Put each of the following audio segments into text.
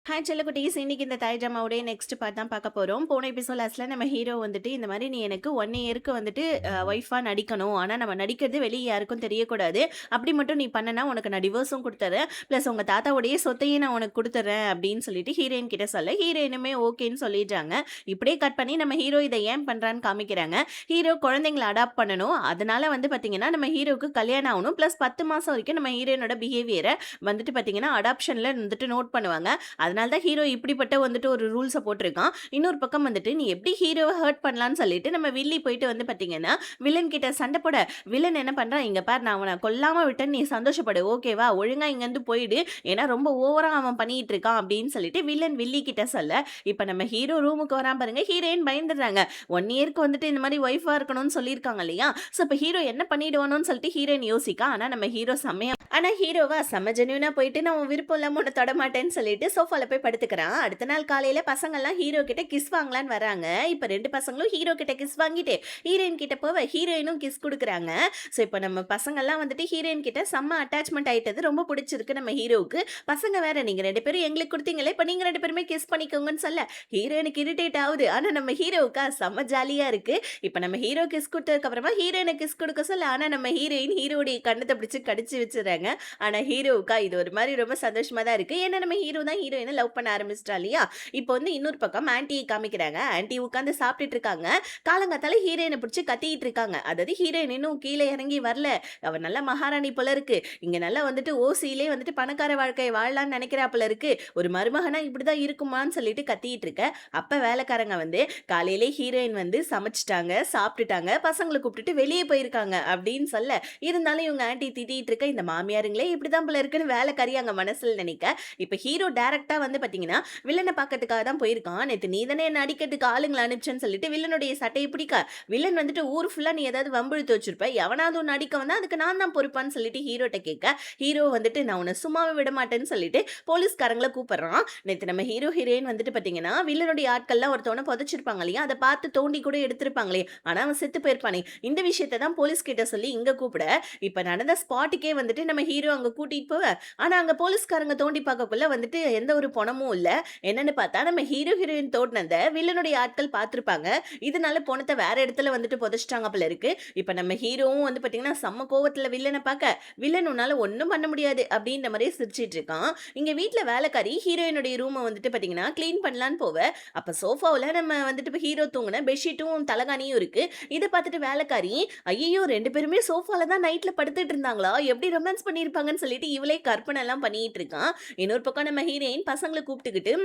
Hi செல்லக்குட்டீஸ், இன்னைக்கு இந்த தாய் ஜாமாவுடைய நெக்ஸ்ட் பார்ட் தான் பார்க்க போகிறோம். போன எபிசோட்ஸ்ல நம்ம ஹீரோ வந்துட்டு இந்த மாதிரி நீ எனக்கு 1 இயருக்கு வந்துட்டு ஒய்ஃபாக நடிக்கணும், ஆனால் நம்ம நடிக்கிறது வெளியே யாருக்கும் தெரியக்கூடாது, அப்படி மட்டும் நீ பண்ணனா உனக்கு நான் டிவோர்ஸும் கொடுத்துறேன், ப்ளஸ் உங்கள் தாத்தாவுடைய சொத்தையும் நான் உனக்கு கொடுத்துட்றேன் அப்படின்னு சொல்லிட்டு ஹீரோயின் கிட்ட சொல்ல ஹீரோயினுமே ஓகேன்னு சொல்லிடுறாங்க. இப்படியே கட் பண்ணி நம்ம ஹீரோ இதை ஏன் பண்ணுறான்னு காமிக்கிறாங்க. ஹீரோ குழந்தைங்களை அடாப்ட் பண்ணணும், அதனால வந்து பார்த்தீங்கன்னா நம்ம ஹீரோக்கு கல்யாணம் ஆகணும், ப்ளஸ் 10 மாதம் வரைக்கும் நம்ம ஹீரோயினோட பிஹேவியரை வந்துட்டு பார்த்தீங்கன்னா அடாப்ஷனில் வந்துட்டு நோட் பண்ணுவாங்க. அதனால தான் ஹீரோ இப்படிப்பட்ட வந்துட்டு ஒரு ரூல்ஸை போட்டிருக்கான். இன்னொரு பக்கம் வந்துட்டு நீ எப்படி ஹீரோவை ஹர்ட் பண்ணலான்னு சொல்லிட்டு நம்ம வில்லி போயிட்டு வந்து பார்த்தீங்கன்னா வில்லன் கிட்ட சண்டை போட, வில்லன் என்ன பண்ணுறான், இங்கே பார் நான் அவனை கொல்லாமல் விட்டேன்னு நீ சந்தோஷப்படு, ஓகேவா, ஒழுங்கா இங்கேருந்து போயிடு, ஏன்னா ரொம்ப ஓவராக அவன் பண்ணிட்டு இருக்கான் அப்படின்னு சொல்லிட்டு வில்லன் வில்லி கிட்ட சொல்ல, இப்போ நம்ம ஹீரோ ரூமுக்கு வரான் பாருங்க, ஹீரோயின் பயந்துடுறாங்க. 1 இயருக்கு வந்துட்டு இந்த மாதிரி ஒய்ஃபாக இருக்கணும்னு சொல்லியிருக்காங்க இல்லையா. ஸோ இப்போ ஹீரோ என்ன பண்ணிடுவானோன்னு சொல்லிட்டு ஹீரோயின் யோசிக்கா. ஆனால் நம்ம ஹீரோ செம்மையா, ஆனால் ஹீரோவா செம்ம ஜென்யூனா போயிட்டு நான் விருப்பம் இல்லாமல் உன்னை தொடமாட்டேன்னு சொல்லிட்டு சோஃபால போய் படுத்துக்கிறான். அடுத்த நாள் காலையில பசங்கள்லாம் ஹீரோ கிட்ட கிஸ் வாங்கலான்னு வராங்க. இப்போ 2 பசங்களும் ஹீரோ கிட்ட கிஸ் வாங்கிட்டு ஹீரோயின் கிட்ட போவ ஹீரோயினும் கிஸ் கொடுக்குறாங்க. ஸோ இப்போ நம்ம பசங்கள்லாம் வந்துட்டு ஹீரோயின் கிட்ட செம்ம அட்டாச்மெண்ட் ஆயிட்டது ரொம்ப பிடிச்சிருக்கு நம்ம ஹீரோவுக்கு. பசங்க வேற, நீங்க 2 பேரும் எங்களுக்கு கொடுத்தீங்களே, இப்போ நீங்க 2 பேருமே கிஸ் பண்ணிக்கோங்கன்னு சொல்ல ஹீரோயினுக்கு இரிட்டேட் ஆகுது. ஆனால் நம்ம ஹீரோவுக்கா செம்ம ஜாலியா இருக்கு. இப்போ நம்ம ஹீரோ கிஸ் கொடுத்ததுக்கு அப்புறமா ஹீரோயினை கிஸ் கொடுக்க சொல்ல, ஆனால் நம்ம ஹீரோயின் ஹீரோடைய கண்ணத்தை பிடிச்சி கடிச்சு வச்சுறாங்க. ஆனா ஹீரோவுக்கா இது ஒரு மாதிரி ரொம்ப சந்தோஷமா தான் இருக்கு. ஏன்னா நம்ம ஹீரோ தான் ஹீரோயினை லவ் பண்ண ஆரம்பிச்சிட்டா இல்லையா. இப்போ வந்து இன்னொரு பக்கம் ஆன்ட்டியை காமிக்கிறாங்க. ஆன்ட்டி உட்காந்து சாப்பிட்டுட்டு இருக்காங்க. காலங்காத்தால ஹீரோயினை பிடிச்சி கத்திட்டு இருக்காங்க. அதாவது ஹீரோயின் இன்னும் கீழே இறங்கி வரல, அவ நல்ல மகாராணி போல இருக்கு, இங்க நல்லா வந்துட்டு ஓசியிலே வந்துட்டு பணக்கார வாழ்க்கையை வாழலாம்னு நினைக்கிறா போல இருக்கு, ஒரு மருமகனா இப்படிதான் இருக்குமான்னு சொல்லிட்டு கத்திட்டு இருக்க. அப்ப வேலைக்காரங்க வந்து காலையிலே ஹீரோயின் வந்து சமைச்சிட்டாங்க, சாப்பிட்டுட்டாங்க, பசங்களை கூப்பிட்டுட்டு வெளியே போயிருக்காங்க அப்படின்னு சொல்ல, இருந்தாலும் இவங்க ஆன்ட்டி திட்டிட்டு இருக்க, இந்த மாமியாருங்களே இப்படிதான் போல இருக்குன்னு வேலைக்காரி அங்க மனசுல நினைக்க. இப்ப ஹீரோ டைரக்டா வந்து பாத்தீங்கன்னா வில்லனை பாக்கிறதுக்காக தான் போயிருக்கான். நேத்து நீ தானே என்ன அடிக்கிறதுக்கு ஆளுங்களை அனுப்பிச்சேன்னு சொல்லிட்டு வில்லனுடைய சட்டையை பிடிக்க, வில்லன் வந்துட்டு ஊர் ஃபுல்லா நீ ஏதாவது வம்பிழுத்து வச்சிருப்ப, எவனாவது ஒன்று அடிக்க வந்தா அதுக்கு நான் தான் பொறுப்பான்னு சொல்லிட்டு ஹீரோட்ட கேட்க, ஹீரோ வந்துட்டு நான் உன்னை சும்மாவே விட மாட்டேன்னு சொல்லிட்டு போலீஸ்காரங்களை கூப்பிடுறான். நேற்று நம்ம ஹீரோ ஹீரோயின் வந்துட்டு பாத்தீங்கன்னா வில்லனுடைய ஆட்கள்லாம் ஒருத்தவனை புதைச்சிருப்பாங்க இல்லையா, அதை பார்த்து தோண்டி கூட எடுத்திருப்பாங்களே, ஆனா அவன் செத்து போயிருப்பானே, இந்த விஷயத்தை தான் போலீஸ் கிட்ட சொல்லி இங்க கூப்பிட, இப்ப நடந்த ஸ்பாட்டுக்கே வந்துட்டு நம்ம ஹீரோ அங்க கூட்டிட்டு போவ, ஆனா அங்க போலீஸ்காரங்க தோண்டி பார்க்கக்குள்ள வந்துட்டு எந்த ஒரு பணமும் இல்ல. என்னன்னு பார்த்தா நம்ம ஹீரோ ஹீரோயின் தோண்டினத வில்லனுடைய ஆட்கள் பார்த்திருப்பாங்க. இதனால பணத்தை வேற இடத்துல வந்துட்டு புதைச்சிட்டாங்க போல இருக்கு. இப்ப நம்ம ஹீரோவும் வந்து பாத்தீங்கன்னா செம்ம கோவத்துல வில்லனை பார்க்க, வில்லன் உன்னால ஒன்னும் பண்ண முடியாது அப்படின்ற மாதிரியே சிரிச்சிட்டு இருக்கான். இங்க வீட்டுல வேலைக்காரி ஹீரோயினுடைய ரூமை வந்துட்டு பாத்தீங்கன்னா கிளீன் பண்ணலான்னு போவ, அப்ப சோஃபாவில் நம்ம வந்துட்டு ஹீரோ தூங்கின பெட்ஷீட்டும் தலகாணியும் இருக்கு. இதை பார்த்துட்டு வேலைக்காரி, ஐயோ 2 பேருமே சோஃபால தான் நைட்ல படுத்துட்டு இருந்தாங்களா, எப்படி ரொமான்ஸ் பண்ணியிருப்பாங்கன்னு சொல்லிட்டு இவளே கற்பனை எல்லாம் பண்ணிட்டு இருக்கான். இன்னொரு பக்கம் நம்ம ஹீரோயின் பசங்களை கூப்பிட்டுக்கிட்டு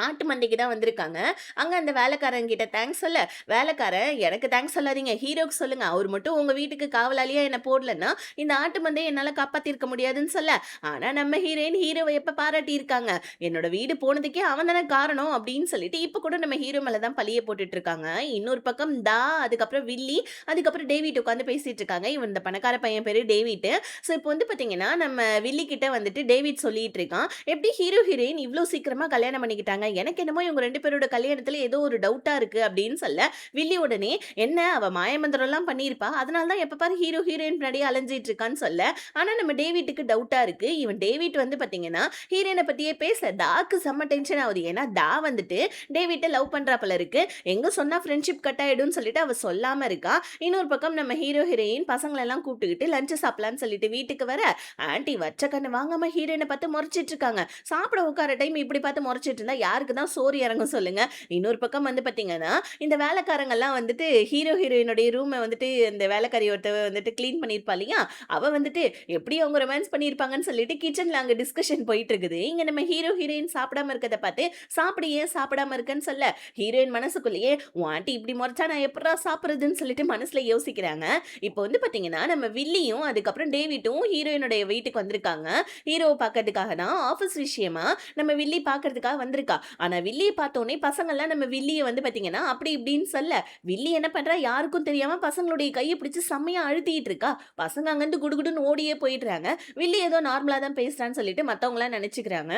ஆட்டு மந்தைக்கு தான் வந்திருக்காங்க. அங்க அந்த வேலைக்காரன் கிட்ட தேங்க்ஸ் சொல்ல, வேலைக்காரன் எனக்கு தேங்க்ஸ் சொல்லாதீங்க, ஹீரோக்கு சொல்லுங்க, அவர் மட்டும் உங்க வீட்டுக்கு காவலாளியா என்ன போடலன்னா இந்த ஆட்டு மந்தையை என்னால காப்பாத்திருக்க முடியாதுன்னு சொல்ல, ஆனா நம்ம ஹீரோயின் ஹீரோவை எப்ப பாராட்டி இருக்காங்க, என்னோட வீடு போனதுக்கே அவன் தானே காரணம் அப்படின்னு சொல்லிட்டு இப்ப கூட நம்ம ஹீரோ மேலதான் பழிய போட்டுட்டு இருக்காங்க. இன்னொரு பக்கம் தா, அதுக்கப்புறம் வில்லி, அதுக்கப்புறம் டேவிட் உட்காந்து பேசிட்டு இருக்காங்க. இவன் இந்த பணக்கார பையன் பேரு டேவிட். ஸோ இப்போ வந்து பாத்தீங்கன்னா நம்ம வில்லி கிட்ட வந்துட்டு டேவிட் சொல்லிட்டு இருக்கான், எப்படி ஹீரோ ஹீரோயின் இவ்வளவு சீக்கிரமா கல்யாணம் பண்ணிக்கிட்டாங்க, எனக்கு என்னமோ இவங்க 2 பேரோட கல்யாணத்துல ஏதோ ஒரு டவுட்டா இருக்கு அப்படின்னு சொல்ல, வில்லி உடனே என்ன அவ மாயமந்திரம் எல்லாம் பண்ணிருப்பா, அதனால தான் எப்ப பாரு ஹீரோ ஹீரோயின் பின்னாடி அலைஞ்சிட்டு இருக்கான்னு சொல்ல, ஆனா நம்ம டேவிட்டுக்கு டவுட்டா இருக்கு. இவன் டேவிட் வந்து பாத்தீங்கன்னா ஹீரோயினை பத்தியே பேச தாக்கு செம்ம டென்ஷன் ஆகுது. ஏன்னா தா வந்துட்டு டேவிட்டை லவ் பண்றா போல இருக்கு, எங்க சொன்னா ஃப்ரெண்ட்ஷிப் கட் ஆயிடும்னு சொல்லிட்டு அவ சொல்லாம இருக்கா. இன்னொரு பக்கம் நம்ம ஹீரோ ஹீரோயின் பசங்களை எல்லாம் கூப்பிட்டுக்கிட்டு லஞ்ச் சாப்பிடலான்னு சொல்லிட்டு வீட்டுக்கு வர, ஆன்ட்டி வச்ச கண்ணு வாங்காம ஹீரோயினை பார்த்து முறைச்சிட்டு இருக்காங்க. சாப்பிட உட்கார டைம் இப்படி பார்த்து முறைச்சிட்டு இருந்தா யாருக்கு தான் சோறு இறங்கும் சொல்லுங்க. இன்னொரு பக்கம் வந்து பாத்தீங்கன்னா இந்த வேலைக்காரங்க எல்லாம் வந்துட்டு ஹீரோ ஹீரோயினுடைய ரூமை வந்துட்டு இந்த வேலைக்காரி ஒருத்தவ வந்துட்டு கிளீன் பண்ணிருப்பா இல்லையா, அவ வந்துட்டு எப்படி அவங்க ரொமான்ஸ் பண்ணிருப்பாங்கன்னு சொல்லிட்டு கிச்சன்ல அங்க டிஸ்கஷன் போயிட்டு இருக்குது. இங்க நம்ம ஹீரோ ஹீரோயின் சாப்பிடாம இருக்கதை பார்த்து சாப்பிடு ஏன் சாப்பிடாம இருக்கன்னு சொல்ல, ஹீரோயின் மனசுக்குள்ளேயே உன் ஆண்டி இப்படி முறைச்சா நான் எப்படா சாப்பிடுறதுன்னு சொல்லிட்டு மனசுல யோசிக்கிறாங்க. இப்போ வந்து பாத்தீங்கன்னா நம்ம வில்லியும் அதுக்கப்புறம் டேவிட்டும் ஹீரோயினுடைய வீட்டுக்கு வந்திருக்காங்க. ஹீரோவை பார்க்கறதுக்காக தான் ஆஃபீஸ் விஷயமா நம்ம வில்லி பார்க்கறதுக்காக வந்திருக்கா. ஆனா வில்லியை பார்த்தோன்னே பசங்கள்லாம் நம்ம வில்லியை வந்து பாத்தீங்கன்னா அப்படி இப்படின்னு சொல்ல, வில்லி என்ன பண்றா யாருக்கும் தெரியாம பசங்களுடைய கையை பிடிச்சு செம்மையா அழுத்திட்டு இருக்கா. பசங்க அங்கிருந்து குடுகுடுன்னு ஓடியே போயிடுறாங்க. வில்லி ஏதோ நார்மலா தான் பேசுறான்னு சொல்லிட்டு மத்தவங்க எல்லாம் நினைச்சுக்கிறாங்க.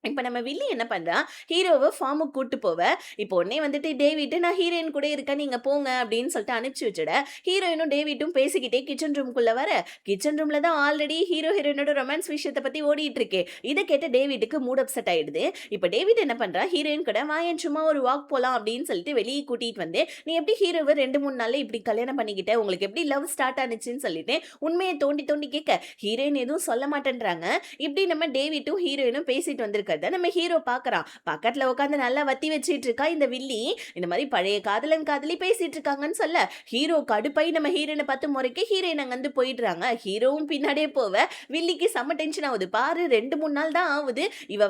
இப்ப நம்ம வில்லி என்ன பண்றான், ஹீரோவ ஃபார்முக்கு கூட்டு போவ. இப்போ உடனே வந்துட்டு டேவிட் நான் ஹீரோயின் கூட இருக்கேன் நீங்க போங்க அப்படின்னு சொல்லிட்டு அனுப்பிச்சு வச்சுட. ஹீரோயினும் டேவிட்டும் பேசிக்கிட்டே கிச்சன் ரூம்க்குள்ள வர, கிச்சன் ரூம்ல தான் ஆல்ரெடி ஹீரோ ஹீரோயினோட ரொமான்ஸ் விஷயத்த பத்தி ஓடிட்டு இருக்கே. இத கேட்ட டேவிட்க்கு மூட் அப்செட் ஆயிடுது. இப்ப டேவிட் என்ன பண்றான், ஹீரோயின் கூட வாயேன் சும்மா ஒரு வாக் போலாம் அப்படின்னு சொல்லிட்டு வெளிய கூட்டிட்டு வந்து, நீ எப்படி ஹீரோவ 2, 3 நாள்ல இப்படி கல்யாணம் பண்ணிக்கிட்ட? உங்களுக்கு எப்படி லவ் ஸ்டார்ட் ஆனுச்சுன்னு சொல்லிட்டு உண்மைய தோண்டி தோண்டி கேட்க, ஹீரோயின் எதுவும் சொல்ல மாட்டேன்றாங்க. இப்படி நம்ம டேவிட்டும் ஹீரோயினும் பேசிட்டு வந்திருக்கிறத நம்ம ஹீரோ பாக்குறான். பக்கத்துல உட்காந்து நல்லா வத்தி வச்சிட்டு இருக்கா இந்த வில்லி. இந்த மாதிரி பழைய காதலன் காதலி பேசிட்டு இருக்காங்கன்னு சொல்ல, ஹீரோ கடுப்பாய் நம்ம ஹீரோயினை பார்த்து முறைக்க ஹீரோயின் அங்க வந்து போயிடுறாங்க. ஹீரோவும் பின்னாடியே போவ, வில்லிக்கு செம்ம டென்ஷன் ஆகுது. பாரு 2, 3 நாள் தான் ஆகுது, இவ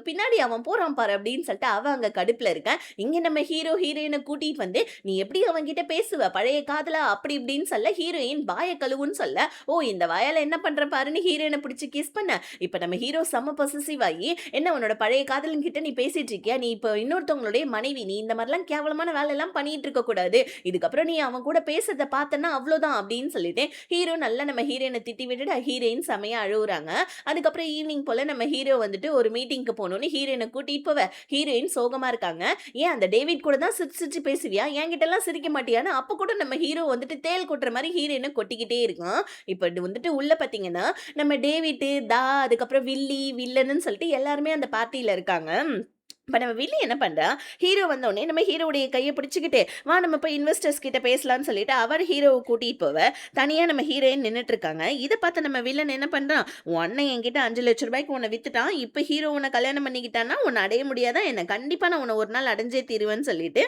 பின்னாடி அவன் போறான் பாரு அப்படின்னு சொல்லிட்டு அவ அங்க கடுப்புல இருக்க. இங்க நம்ம ஹீரோ ஹீரோயினை கூட்டிட்டு வந்து, நீ எப்படி அவன் கிட்ட பேசுவ பழைய காதலா அப்படி இப்படின்னு சொல்ல, ஹீரோயின் வாய கழுவுன்னு சொல்ல, ஓ இந்த வாயால என்ன பண்ற பாருன்னு ஹீரோயினை பிடிச்சு கிஸ் பண்ண. இப்ப நம்ம ஹீரோ செம்ம பொசசிவ் ஆகி, என்ன உன்னோட பழைய காதலன் கிட்ட நீ பேசிட்டு இருக்கியா, நீ இப்போ இன்னொருத்தவங்களுடைய மனைவி, நீ இந்த மாதிரிலாம் கேவலமான வேலை எல்லாம் பண்ணிட்டு இருக்க கூடாது, இதுக்கப்புறம் நீ அவன் கூட பேசுறத பார்த்தனா அவ்வளவுதான் அப்படின்னு சொல்லிட்டு ஹீரோ நல்லா நம்ம ஹீரோயினை திட்டி விட்டுட்டு ஹீரோயின் செமையா அழுகுறாங்க. அதுக்கப்புறம் ஈவினிங் போல நம்ம ஹீரோ வந்துட்டு ஒரு மீட்டிங்க்கு போகணும்னு ஹீரோயினை கூட்டிட்டு போவ. ஹீரோயின் சோகமா இருக்காங்க. ஏன் அந்த டேவிட் கூட தான் சிரிச்சு சிரிச்சு பேசுவியா, என்கிட்ட எல்லாம் சிரிக்க மாட்டியான்னு அப்ப கூட நம்ம ஹீரோ வந்துட்டு தேல் கொட்டுற மாதிரி ஹீரோயினை கொட்டிக்கிட்டே இருக்கான். இப்ப இது வந்துட்டு உள்ள பாத்தீங்கன்னா நம்ம டேவிட் அதுக்கப்புறம் வில்லி வில்லன்னு சொல்லிட்டு எல்லாருமே அந்த பார்ட்டியில இருக்காங்க. இப்ப நம்ம வில்லி என்ன பண்றா, ஹீரோ வந்தோடனே நம்ம ஹீரோவுடைய கையை பிடிச்சுக்கிட்டு வா நம்ம போய் இன்வெஸ்டர்ஸ் கிட்ட பேசலாம்னு சொல்லிட்டு அவர் ஹீரோவை கூட்டிட்டு போவ. தனியா நம்ம ஹீரோயின் நின்னுட்டு இருக்காங்க. இதை பார்த்து நம்ம வில்லன் என்ன பண்றான், உன் அண்ணன் என்கிட்ட 5 லட்சம் ரூபாய்க்கு உன்னை வித்துட்டான், இப்ப ஹீரோ உன்னை கல்யாணம் பண்ணிக்கிட்டான்னா உன்னை அடைய முடியாதா என்ன, கண்டிப்பா நான் உன்னை ஒரு நாள் அடைஞ்சே தீருவேன்னு சொல்லிட்டு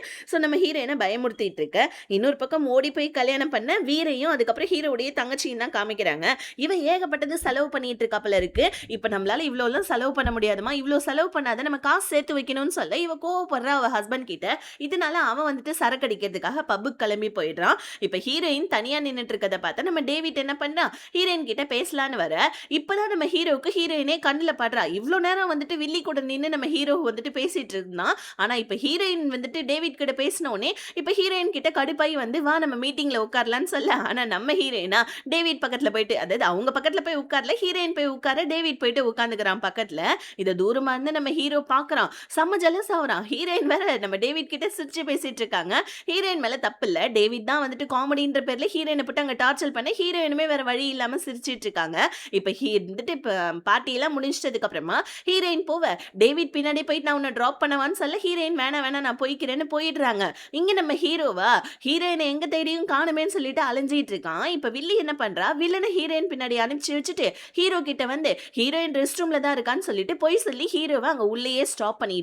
நம்ம ஹீரோயினை பயமுறுத்திட்டு இருக்க. இன்னொரு பக்கம் ஓடி போய் கல்யாணம் பண்ண வீரையும் அதுக்கப்புறம் ஹீரோவுடைய தங்கச்சியும் தான் காமிக்கிறாங்க. இவன் ஏகப்பட்டது செலவு பண்ணிட்டு இருக்காப்புல இருக்கு. இப்ப நம்மளால இவ்வளவு எல்லாம் செலவு பண்ண முடியாதுமா, இவ்வளவு செலவு பண்ணாத, நம்ம காசு சேர்த்து வைக்கணும்னு சொல்ல இவ கோவப்படுறா அவ ஹஸ்பண்ட் கிட்ட. இதனால அவன் வந்துட்டு சரக்கு அடிக்கிறதுக்காக பப்புக்கு கிளம்பி போயிடுறான். இப்ப ஹீரோயின் தனியா நின்னுட்டு இருக்கத பார்த்தா நம்ம டேவிட் என்ன பண்றான், ஹீரோயின் கிட்ட பேசலான்னு வர, இப்பதான் நம்ம ஹீரோவுக்கு ஹீரோயினே கண்ணுல படுறா. இவ்வளவு நேரம் வந்துட்டு வில்லி கூட நின்று நம்ம ஹீரோ வந்துட்டு பேசிட்டு இருந்தான். ஆனா இப்ப ஹீரோயின் வந்துட்டு டேவிட் கிட்ட பேசினோடனே இப்ப ஹீரோயின் கிட்ட கடுப்பாய் வந்து வா நம்ம மீட்டிங்ல உட்காரலான்னு சொல்ல, ஆனா நம்ம ஹீரோயினா டேவிட் பக்கத்துல போயிட்டு, அதாவது அவங்க பக்கத்துல போய் உட்கார்ல, ஹீரோயின் போய் உட்கார, டேவிட் போயிட்டு உட்காந்துக்கிறான் பக்கத்துல. இத தூரமா இருந்து நம்ம ஹீரோ பாக்குறான். செம்ம ஜெலஸ் ஆகுறான். ஹீரோயின் வேற நம்ம டேவிட் கிட்ட சிரிச்சு பேசிட்டு இருக்காங்க. ஹீரோயின் மேல தப்பு இல்ல, டேவிட் தான் வந்துட்டு காமெடின்ற பேர்ல ஹீரோயினை போட்டு அங்க டார்ச்சர் பண்ண, ஹீரோயினுமே வேற வழி இல்லாம சிரிச்சிட்டு இருக்காங்க. இப்ப வந்துட்டு இப்ப பார்ட்டி எல்லாம் முடிஞ்சதுக்கு அப்புறமா ஹீரோயின் போவ, டேவிட் பின்னாடி போயிட்டு நான் உன்னை டிராப் பண்ணவான்னு சொல்ல, ஹீரோயின் வேணாம் வேணாம் நான் போய்க்கிறேன்னு போயிடுறாங்க. இங்க நம்ம ஹீரோவா ஹீரோயினை எங்க தேடியும் காணுமேன்னு சொல்லிட்டு அலைஞ்சிட்டு இருக்கான். இப்ப வில்லி என்ன பண்றா, வில்லனை ஹீரோயின் பின்னாடி அனுப்பிச்சு வச்சுட்டு ஹீரோ கிட்ட வந்து ஹீரோயின் ரெஸ்ட் ரூம்ல தான் இருக்கான்னு சொல்லிட்டு போய் சொல்லி ஹீரோவை அங்க உள்ளேயே ஸ்டாப் பண்ணிட.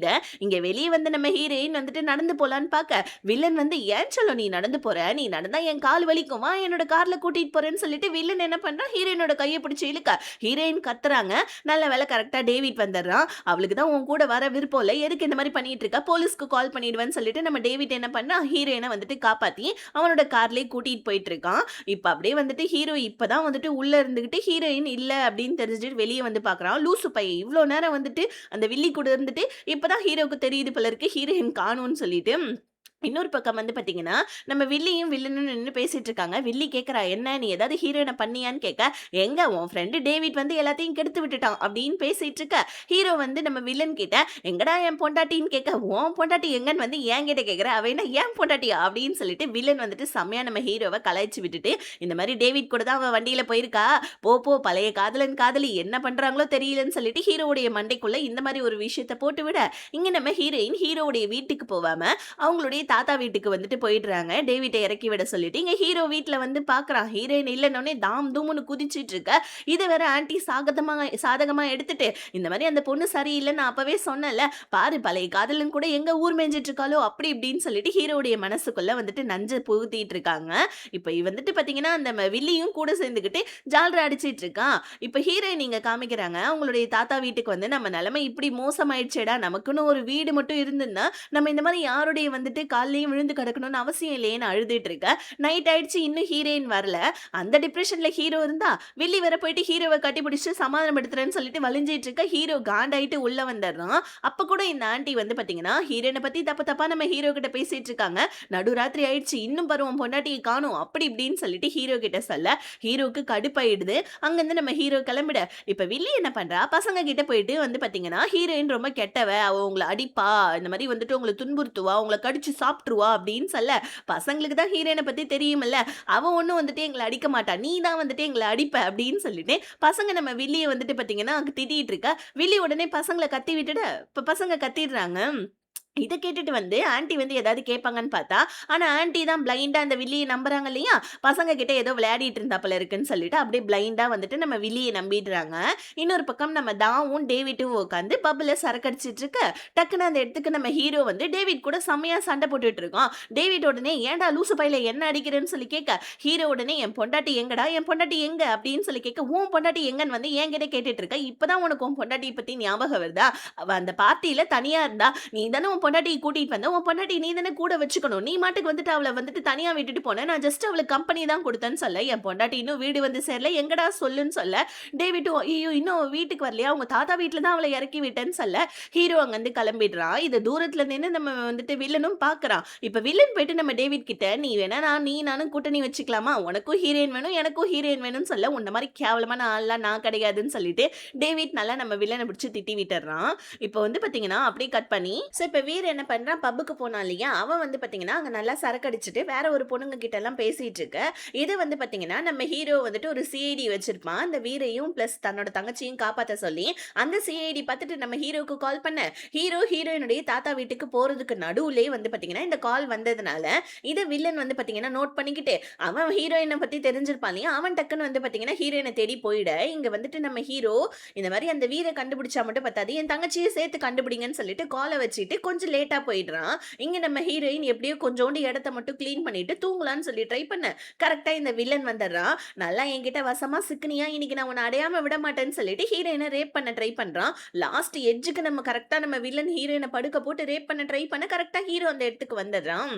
இங்க வெளியே வந்து நம்ம ஹீரோயின் வந்துட்டு நடந்து போலான்னு பார்க்க, வில்லன் வந்து ஏன் சொல்ல நீ நடந்து போற, நீ நடந்தா என் கால் வலிக்குமா, என்னோட கார்ல கூட்டிட்டு போறேன்னு சொல்லிட்டு வில்லன் என்ன பண்றான், ஹீரோயினோட கையை பிடிச்சி இழுக்க. ஹீரோயின் கத்துறாங்க. நல்ல வேலை கரெக்டா டேவிட் வந்துடுறான். அவளுக்கு தான் உன் கூட வர விருப்பம் இல்லை, எதுக்கு இந்த மாதிரி பண்ணிட்டு இருக்கா, போலீஸ்க்கு கால் பண்ணிடுவேன்னு சொல்லிட்டு நம்ம டேவிட் என்ன பண்ணா ஹீரோயினை வந்துட்டு காப்பாத்தி அவனோட கார்லயே கூட்டிட்டு போயிட்டு இருக்கான். இப்ப அப்படியே வந்துட்டு ஹீரோ இப்பதான் வந்துட்டு உள்ள இருந்துகிட்டு ஹீரோயின் இல்ல அப்படின்னு தெரிஞ்சுட்டு வெளியே வந்து பாக்குறான். லூசு பையன் இவ்வளவு நேரம் வந்துட்டு அந்த வில்லி கூட இருந்துட்டு இப்பதான் ஹீரோக்கு தெரியுது போல இருக்கு ஹீரோயின் காணோம்னு சொல்லிட்டு. இன்னொரு பக்கம் வந்து பாத்தீங்கன்னா நம்ம வில்லியும் வில்லனும் நின்று பேசிட்டு இருக்காங்க. வில்லி கேக்குறா, என்ன நீ ஏதாவது ஹீரோயினை பண்ணியான்னு கேட்க, எங்க உன் ஃப்ரெண்டு டேவிட் வந்து எல்லாத்தையும் கெடுத்து விட்டுட்டான் அப்படின்னு பேசிட்டு இருக்க. ஹீரோ வந்து நம்ம வில்லன் கிட்ட எங்கடா என் பொண்டாட்டின்னு கேட்க, உன் பொண்டாட்டி எங்கன்னு வந்து என் கிட்ட கேட்கிற, அவ என்ன ஏன் பொண்டாட்டியா அப்படின்னு சொல்லிட்டு வில்லன் வந்துட்டு செம்மையா நம்ம ஹீரோவை கலாய்ச்சி விட்டுட்டு, இந்த மாதிரி டேவிட் கூட தான் அவன் வண்டியில போயிருக்கா, போ பழைய காதலன் காதலி என்ன பண்றாங்களோ தெரியலன்னு சொல்லிட்டு ஹீரோவுடைய மண்டைக்குள்ள இந்த மாதிரி ஒரு விஷயத்த போட்டு விட, இங்க நம்ம ஹீரோயின் ஹீரோவுடைய வீட்டுக்கு போவாம அவங்களுடைய தாத்தா வீட்டுக்கு வந்துட்டு போயிடுறாங்க. டேவிட்டை இறக்கி விட சொல்லிட்டு இங்க ஹீரோ வீட்ல வந்து பாக்குறான். ஹீரோயின் இல்லைன்னொடனே தாம் தூம்னு குதிச்சிட்டு இருக்க. இதை வேற ஆன்டி சாதகமா எடுத்துட்டு, இந்த மாதிரி அந்த பொண்ணு சரியில்லை நான் அப்பவே சொன்னல, பாரு பழைய காதலன் கூட எங்க ஊர் மேஞ்சிட்டு இருக்காளோ அப்படி இப்படின்னு சொல்லிட்டு ஹீரோடைய மனசுக்குள்ள வந்துட்டு நஞ்ச புகுத்திட்டு இருக்காங்க. இப்ப வந்துட்டு பாத்தீங்கன்னா அந்த வில்லியும் கூட சேர்ந்துக்கிட்டு ஜால்ரா அடிச்சிட்டு இருக்கான். இப்ப ஹீரோயின் இங்க காமிக்கிறாங்க, அவங்களுடைய தாத்தா வீட்டுக்கு வந்து நம்ம நிலைமை இப்படி மோசமாயிடுச்சேடா, நமக்குன்னு ஒரு வீடு மட்டும் இருந்துன்னா நம்ம இந்த மாதிரி யாருடைய வந்துட்டு கால்லயும் விழுந்து கிடக்கணும்னு அவசியம் இல்லையேன்னு அழுதுட்டு இருக்க. நைட் ஆயிடுச்சு இன்னும் ஹீரோயின் வரல. அந்த டிப்ரஷன்ல ஹீரோ இருந்தா, வில்லி வேற போயிட்டு ஹீரோவ கட்டிப்பிடிச்சு சமாதானப்படுத்துறேன்னு சொல்லிட்டு வலிஞ்சிட்டு இருக்க. ஹீரோ காண்டாயிட்டு உள்ள வந்துடுறான். அப்ப கூட இந்த ஆன்டி வந்து பாத்தீங்கன்னா, ஹீரோயின பத்தி தப்பு தப்பா நம்ம ஹீரோ கிட்ட பேசிட்டு இருக்காங்க. நடுராத்திரி ஆயிடுச்சு, இன்னும் பாரு உன் பொண்டாட்டிய காணோம். அப்படி இப்படின்னு சொல்லிட்டு ஹீரோ கிட்ட சொல்ல, ஹீரோக்கு கடுப்பாயிடுது. அங்கருந்து நம்ம ஹீரோ கிளம்பிட, இப்ப வில்லி என்ன பண்றா, பசங்க கிட்ட போயிட்டு வந்து பாத்தீங்கன்னா, ஹீரோயின் ரொம்ப கெட்டவ, அவ உங்கள அடிப்பா, இந்த மாரி வந்துட்டு உங்கள துன்புறுத்துவா, உங்கள கடிச்சு சாப்ட்டுருவா அப்படின்னு சொல்ல, பசங்களுக்கு தான் ஹீரோயின பத்தி தெரியும்ல, அவ ஒண்ணும் வந்துட்டு எங்கள அடிக்க மாட்டா, நீ தான் வந்துட்டு எங்கள அடிப்ப அப்படின்னு சொல்லிட்டு, பசங்க நம்ம வில்லிய வந்துட்டு பாத்தீங்கன்னா திட்டிட்டு இருக்க. வில்லி உடனே பசங்கள கத்தி விட்டுட, இப்ப பசங்க கத்திடுறாங்க. இத கேட்டுட்டு வந்து ஆன்டி வந்து ஏதாவது கேட்பாங்கன்னு பார்த்தா, ஆனா ஆன்டி தான் பிளைண்டா அந்த வில்லிய நம்புறாங்க இல்லையா? பசங்க கிட்ட ஏதோ விளையாடிட்டு இருந்தா இருக்குன்னு சொல்லிட்டு அப்படியே பிளைண்டா வந்துட்டு நம்ம வில்லிய நம்பிடுறாங்க. இன்னொரு பக்கம் நம்ம தாவும், டேவிட்டும் உட்காந்து பப்ல சரக்கு அடிச்சிட்டு இருக்க, டக்குனு அந்த இடத்துக்கு நம்ம ஹீரோ வந்து டேவிட் கூட செம்மையா சண்டை போட்டுட்டு இருக்கான். டேவிட் உடனே ஏன்டா லூசு பையல என்ன அடிக்கிறேன்னு சொல்லி கேட்க, ஹீரோ உடனே என் பொண்டாட்டி எங்கடா? என் பொண்டாட்டி எங்க? அப்படின்னு சொல்லி கேட்க, உன் பொண்டாட்டி எங்கன்னு வந்து என்கிட்ட கேட்டுட்டு இருக்க. இப்பதான் உனக்கு உன் பொண்டாட்டிய பத்தி ஞாபகம் வருதா? அவ அந்த பார்ட்டில தனியா இருந்தா. நீ தானே உன் பொண்டாட்டிய கூட்டிட்டு வந்த. உன் பொண்டாட்டி நீ தானே கூட வச்சுக்கணும். நீ மாட்டுக்கு வந்துட்டு அவள வந்துட்டு தனியா விட்டுட்டு போன. நான் ஜஸ்ட் அவளுக்கு கம்பெனி தான் குடுத்தேன்னு சொல்ல, என் பொண்டாட்டி இன்னும் வீடு வந்து சேரல. எங்கடா சொல்லுன்னு சொல்ல, டேவிட்டும் ஐயோ! இன்னும் வீட்டுக்கு வரலையா? உங்க தாத்தா வீட்ல தான் அவள இறக்கி விட்டேன்னு சொல்ல, ஹீரோ அங்கருந்து கிளம்பிடுறான். இத தூரத்துல நின்னு நம்ம வந்துட்டு வில்லனும் பார்க்குறான். இப்ப வில்லன் போயிட்டு நம்ம டேவிட் கிட்ட, "நீ வேணா நானும் கூட்டணி வச்சுக்கலாமா? உனக்கும் ஹீரோயின் வேணும், எனக்கும் ஹீரோயின் வேணும்னு சொல்ல, உன்ன மாரி கேவலமான ஆள்லாம் நான் கிடையாதுன்னு" சொல்லிட்டு, டேவிட் நல்லா நம்ம வில்லன பிடிச்சு திட்டி விட்டுர்றான். இப்போ வந்து பார்த்தீங்கன்னா, அப்படியே கட் பண்ணி, இப்ப வீர் என்ன பண்றான், பப்புக்கு போனான் இல்லையா? அவன் வந்து பார்த்தீங்கன்னா, அங்க நல்லா சரக்கு அடிச்சுட்டு வேற ஒரு பொண்ணுங்க கிட்டலாம் பேசிட்டு இருக்க. இது வந்து பார்த்தீங்கன்னா, நம்ம ஹீரோ வந்துட்டு ஒரு சிஐடி வச்சிருப்பான். அந்த வீரையும் பிளஸ் தன்னோட தங்கச்சியும் காப்பாத்த சொல்லி, அந்த சிஐடி பார்த்துட்டு நம்ம ஹீரோக்கு கால் பண்ண, ஹீரோயினுடைய தாத்தா வீட்டுக்கு போறதுக்கு நடுவுலயே வந்து பார்த்தீங்கன்னா, இந்த கால் வந்ததுனால, இத வில்லன் வந்து பார்த்தீங்கன்னா நோட் பண்ணிக்கிட்டு, அவன் ஹீரோயின பத்தி தெரிஞ்சிருப்பான் இல்லையா? அவன் டக்குன்னு வந்து பார்த்தீங்கன்னா, ஹீரோயின தேடி போயிட, இங்க வந்துட்டு நம்ம ஹீரோ இந்த மாரி அந்த வீர கண்டுபிடிச்சா மட்டும் பத்தாது, என் தங்கச்சியும் சேர்த்து கண்டுபிடிங்கன்னு சொல்லிட்டு கால வச்சுட்டு கொஞ்சம் லேட்டா போயிடுறான். இங்க நம்ம ஹீரோயின் எப்படியோ கொஞ்சோண்டு இடத்த மட்டும் கிளீன் பண்ணிட்டு தூங்கலான்னு சொல்லி ட்ரை பண்ண, கரெக்ட்டா இந்த வில்லன் வந்துடுறான். நல்லா என்கிட்ட வசமா சிக்குனியா, இன்னைக்கு நான் உன்ன அடையாம விட மாட்டேன்னு சொல்லிட்டு ஹீரோயின ரேப் பண்ண ட்ரை பண்றான். லாஸ்ட் எட்ஜுக்கு கரெக்ட்டா நம்ம வில்லன் ஹீரோயின படுக்க போட்டு ரேப் பண்ண ட்ரை பண்ண, கரெக்ட்டா ஹீரோ அந்த இடத்துக்கு வந்துடுறான்.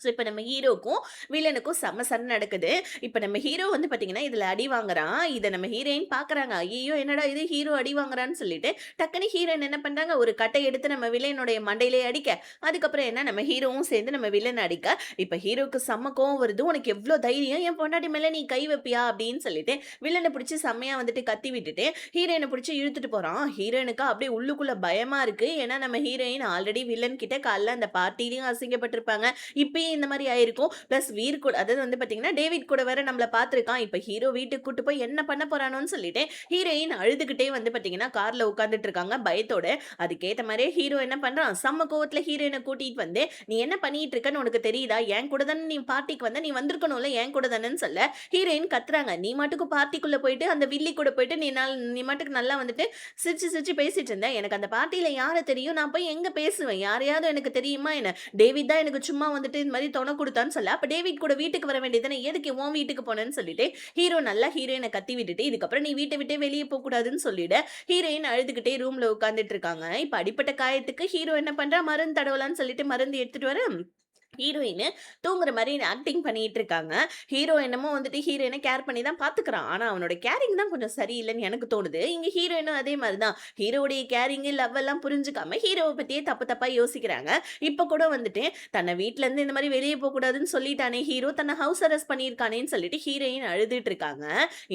இப்ப நம்ம ஹீரோக்கும், வில்லனுக்கும் செம்ம சண்டை நடக்குது. இப்ப நம்ம ஹீரோ வந்து பாத்தீங்கன்னா, இதுல அடி வாங்குறான். இத நம்ம ஹீரோயின் பாக்குறாங்க. ஐய்யயோ! என்னடா இது ஹீரோ அடி வாங்குறான்னு சொல்லிட்டு, டக்குனு ஹீரோயின் என்ன பண்றாங்க, ஒரு கட்டை எடுத்து நம்ம வில்லனுடைய மண்டையிலே அடிக்க, அதுக்கப்புறம் என்ன நம்ம ஹீரோவும் சேர்ந்து நம்ம வில்லன அடிக்க, இப்ப ஹீரோக்கு செம்ம கோவம் வருது. "உனக்கு எவ்ளோ தைரியம்? என் பொண்டாட்டி மேல நீ கை வைப்பியா?" அப்படின்னு சொல்லிட்டு, வில்லன புடிச்சு செம்மையா வந்துட்டு கத்தி விட்டுட்டு, ஹீரோயின புடிச்சு இழுத்துட்டு போறான். ஹீரோயினுக்கு அப்படியே உள்ளுக்குள்ள பயமா இருக்கு. ஏன்னா நம்ம ஹீரோயின் ஆல்ரெடி வில்லன் கிட்ட காலைல அந்த பார்ட்டிலயும் அசிங்கப்பட்டிருப்பாங்க. இப்பயும் இந்த மாரி ஆயிருக்கும். பிளஸ் வீர் கூட அதாவது வந்து பார்த்தீங்கன்னா, டேவிட் கூட வேற நம்மள பார்த்துருக்கான். இப்ப ஹீரோ வீட்டுக்கு கூட்டு போய் என்ன பண்ண போறானோன்னு சொல்லிட்டு, ஹீரோயின் அழுதுகிட்டே வந்து பார்த்தீங்கன்னா, கார்ல உட்கார்ந்துட்டு இருக்காங்க பயத்தோட. அதுக்கேத்த மாரியே ஹீரோ என்ன பண்றான், செம்ம கோவத்துல ஹீரோயின கூட்டிட்டு வந்து, "நீ என்ன பண்ணிட்டு இருக்கன்னு உனக்கு தெரியுதா? என் கூட தானே நீ பார்ட்டிக்கு வந்த. நீ வந்திருக்கணும்ல என் கூட தானேன்னு" சொல்ல, ஹீரோயின் கத்துறாங்க. "நீ மாட்டுக்கு பார்ட்டிக்குள்ள போயிட்டு, அந்த வில்லி கூட போயிட்டு நீ மாட்டுக்கு நல்லா வந்துட்டு சிரிச்சு சிரிச்சு பேசிட்டு இருந்த. எனக்கு அந்த பார்ட்டில யார தெரியும்? நான் போய் எங்க பேசுவேன்? யாரையாவது எனக்கு தெரியுமா என்ன? டேவிட் தான் எனக்கு சும்மா வந்துட்டு இந்த மாரி தொண குடுத்தான்னு சொல்ல, அப்ப டேவிட் கூட வீட்டுக்கு வர வேண்டியது தானே, எதுக்கு உன் வீட்டுக்கு போனேன்னு சொல்லிட்டு, ஹீரோ நல்லா ஹீரோயின கத்தி விட்டுட்டு, இதுக்கப்புறம் நீ வீட்ட விட்டே வெளிய போக்கூடாதுன்னு சொல்லிட, ஹீரோயின் அழுதுகிட்டே ரூம்ல உட்கார்ந்துட்டு இருக்காங்க. இப்ப அடிப்பட்ட காயத்துக்கு ஹீரோ என்ன பண்றா, மருந்து தடவலான்னு சொல்லிட்டு மருந்து எடுத்துட்டு வர, ஹீரோயின் தூங்குற மாரி ஆக்டிங் பண்ணிட்டு இருக்காங்க. ஹீரோ என்னமோ வந்துட்டு ஹீரோயின கேர் பண்ணி தான் பார்த்துக்கிறான். ஆனா அவனோட கேரிங் தான் கொஞ்சம் சரியில்லன்னு எனக்கு தோணுது. இங்க ஹீரோயினும் அதே மாரி தான். ஹீரோவுடைய கேரிங், லவ் எல்லாம் புரிஞ்சுக்காம ஹீரோவ பத்தியே தப்பு தப்பா யோசிக்கிறாங்க. இப்ப கூட வந்துட்டு தன்னை வீட்ல இருந்து இந்த மாரி வெளிய போக்கூடாதுன்னு சொல்லிட்டானே ஹீரோ, தன்னை ஹவுஸ் அரெஸ்ட் பண்ணியிருக்கானேன்னு சொல்லிட்டு ஹீரோயின் அழுதுட்டு இருக்காங்க.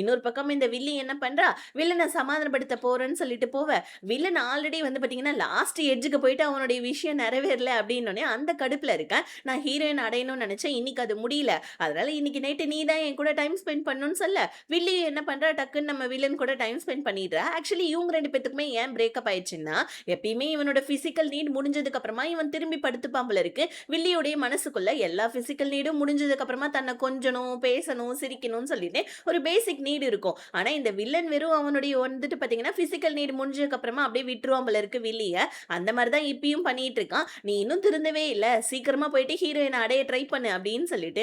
இன்னொரு பக்கம் இந்த வில்லி என்ன பண்றா, வில்லன சமாதானப்படுத்த போறேன்னு சொல்லிட்டு போவ, வில்லன் ஆல்ரெடி வந்து பார்த்தீங்கன்னா, லாஸ்ட் எட்ஜுக்கு போயிட்டு அவனுடைய விஷயம் நிறைவேறல அப்டின்னோனே அந்த கடுப்புல இருக்கேன். நான் ஹீரோயின் அடையணும்னு நினைச்சேன். இன்னைக்கு அது முடியல. அதனால இன்னைக்கு நைட்டு நீ தான் என் கூட டைம் ஸ்பெண்ட் பண்ணணும்னு சொல்ல, வில்லி என்ன பண்றா, டக்குன்னு நம்ம வில்லன் கூட டைம் ஸ்பெண்ட் பண்ணிடுறா. ஆக்சுவலி இவங்க 2 பேத்துக்குமே ஏன் பிரேக்கப் ஆயிடுச்சுன்னா, எப்பயுமே இவனோட பிசிக்கல் நீட் முடிஞ்சதுக்கு அப்புறமா இவன் திரும்பி படுத்துப்பான் போல இருக்கு. வில்லியோடைய மனசுக்குள்ள எல்லா பிசிக்கல் நீடும் முடிஞ்சதுக்கு அப்புறமா தன்னை கொஞ்சணும், பேசணும், சிரிக்கணும்னு சொல்லிட்டு ஒரு பேசிக் நீட் இருக்கும். ஆனா இந்த வில்லன் வெறும் அவனுடைய வந்துட்டு பாத்தீங்கன்னா, பிசிக்கல் நீட் முடிஞ்சதுக்கு அப்புறமா அப்படியே விட்டுருவான் போல இருக்கு வில்லிய. அந்த மாதிரி தான் இப்பயும் பண்ணிட்டு இருக்கான். நீ இன்னும் திருந்தவே இல்ல. சீக்கிரமா போயிட்டு ஹீரோயின அடைய ட்ரை பண்ணு அப்படின்னு சொல்லிட்டு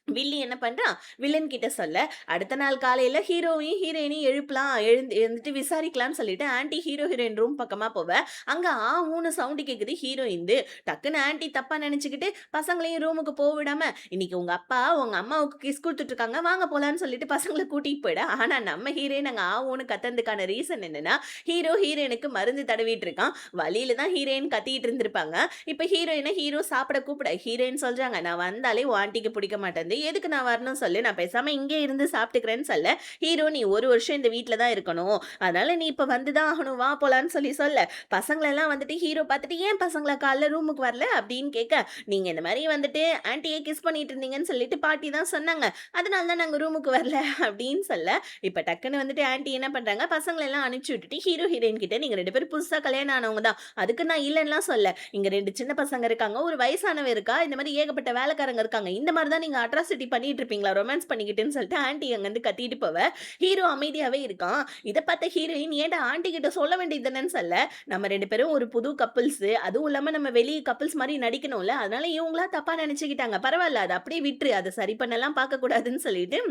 வில்லி என்ன பண்றான், வில்லன் கிட்ட சொல்ல, அடுத்த நாள் காலையில ஹீரோவையும், ஹீரோயினையும் எழுப்பலாம், எழுந்துட்டு விசாரிக்கலாம்னு சொல்லிட்டு ஆன்டி ஹீரோ, ஹீரோயின் ரூம் பக்கமா போவ. அங்க ஆ ஊன்னு சவுண்ட் கேக்குது ஹீரோயின்து. டக்குன்னு ஆன்டி தப்பா நெனச்சுக்கிட்டு பசங்களையும் ரூமுக்கு போ விடாம, "இன்னைக்கு உங்க அப்பா உங்க அம்மாவுக்கு கிஸ் குடுத்துட்டு இருக்காங்க. வாங்க போலான்னு" சொல்லிட்டு பசங்கள கூட்டிட்டு போயிட. ஆனா நம்ம ஹீரோயின் அங்க ஆ ஊன்னு கத்துனதுக்கான ரீசன் என்னன்னா, ஹீரோ ஹீரோயினுக்கு மருந்து தடவிட்டு இருக்கான். வலியில தான் ஹீரோயின் கத்திட்டு இருந்திருப்பாங்க. இப்ப ஹீரோயின ஹீரோ சாப்பிட கூப்பிட, ஹீரோயின் சொல்றாங்க, "நான் வந்தாலே உன் ஆன்டிக்கு பிடிக்க மாட்டேன்து. எதுக்கு நான் வரணும் சொல்லு, நான் பேசாம இங்கே இருந்து சாப்பிட்டுக்கிறேன்னு" சொல்ல, ஹீரோ நீ ஒரு வருஷம் இந்த வீட்ல தான் இருக்கணும், அதனால நீ இப்ப வந்துதான் ஆகணும், வா போலான்னு சொல்ல, பசங்களெல்லாம் வந்துட்டு ஹீரோ பார்த்துட்டு, ஏன் பசங்கள காலைல ரூமுக்கு வரல அப்படின்னு கேட்க, நீங்க இந்த மாதிரி வந்துட்டு ஆன்ட்டியை கிஸ் பண்ணிட்டு இருந்தீங்கன்னு சொல்லிட்டு பாட்டி தான் சொன்னாங்க, அதனால தான் நாங்க ரூமுக்கு வரல அப்படின்னு சொல்ல, இப்ப டக்குன்னு வந்துட்டு ஆன்ட்டி என்ன பண்றாங்க, பசங்களெல்லாம் அனுப்பிச்சு விட்டுட்டு ஹீரோ ஹீரோயின் கிட்ட, நீங்க 2 பேரும் புதுசா கல்யாணம் ஆனவங்க தான், அதுக்கு நான் இல்லைன்னுலாம் சொல்ல, இங்க 2 சின்ன பசங்க இருக்காங்க, ஒரு வயசானவ இருக்கா, இந்த மாதிரி ஏகப்பட்ட வேலைக்காரங்க இருக்காங்க, இந்த மாதிரி தான் நீங்க அட்ராசிட்டி பண்ணிட்டு இருப்பீங்களா, ரொமான்ஸ் பண்ணிக்கிட்டுன்னு சொல்லிட்டு ஆன்ட்டி அங்கிருந்து கத்திட்டு போவ, ஹீரோ அமைதியாவே இருக்கான். இத பார்த்த ஹீரோயின், ஏன்டா ஆன்ட்டி கிட்ட சொல்ல வேண்டியது தானேன்னு சொல்ல, நம்ம 2 பேரும் ஒரு புது கப்பிள்ஸ், அதுவும் இல்லாம நம்ம வெளிய கப்பிள்ஸ் மாதிரி நடிக்கணும்ல, அதனால இவங்களா தப்பா நினைச்சுக்கிட்டாங்க, பரவாயில்ல அத அப்படியே விட்டுரு, அத சரி பண்ணலாம் பார்க்க கூடாதுன்னு சொல்லிட்டு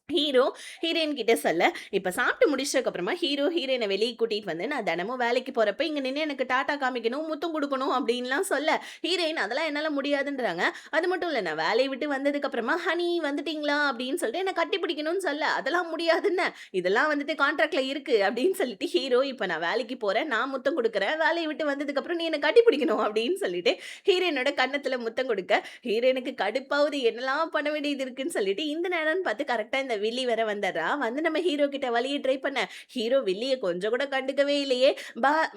ஹீரோ ஹீரோயின் கிட்ட சொல்ல, இப்ப சாப்பிட்டு முடிச்சதுக்கு அப்புறமா ஹீரோ ஹீரோயினை வெளியே கூட்டிட்டு வந்து, நான் தினமும் வேலைக்கு போறப்ப இங்க நின்று எனக்கு டாட்டா காமிக்கணும், முத்தம் கொடுக்கணும் அப்படின்லாம் சொல்ல, ஹீரோயின் அதெல்லாம் என்னால முடியாதுன்றாங்க. அது மட்டும் இல்ல, நான் வேலையை விட்டு வந்ததுக்கு அப்புறமா ஹனி வந்துட்டீங்களா அப்படின்னு சொல்லிட்டு என்ன கட்டி பிடிக்கணும்னு சொல்ல, அதெல்லாம் முடியாதுன்னு, இதெல்லாம் வந்துட்டு கான்ட்ராக்ட்ல இருக்கு அப்படின்னு சொல்லிட்டு ஹீரோ, இப்ப நான் வேலைக்கு போறேன், நான் முத்தம் கொடுக்குறேன், வேலையை விட்டு வந்ததுக்கு அப்புறம் நீ என்ன கட்டி பிடிக்கணும் அப்படின்னு சொல்லிட்டு ஹீரோயினோட கன்னத்துல முத்தம் கொடுக்க, ஹீரோயினுக்கு கடுப்பாவது என்னெல்லாம் பண்ண வேண்டியது இருக்குன்னு சொல்லிட்டு இந்த நேரம்னு பார்த்து கரெக்டா இந்த வில்லி வேற வந்துடுறா. வந்து நம்ம ஹீரோ கிட்ட வலிய ட்ரை பண்ண, ஹீரோ வில்லிய கொஞ்சம் கூட கண்டுக்கவே இல்லையே.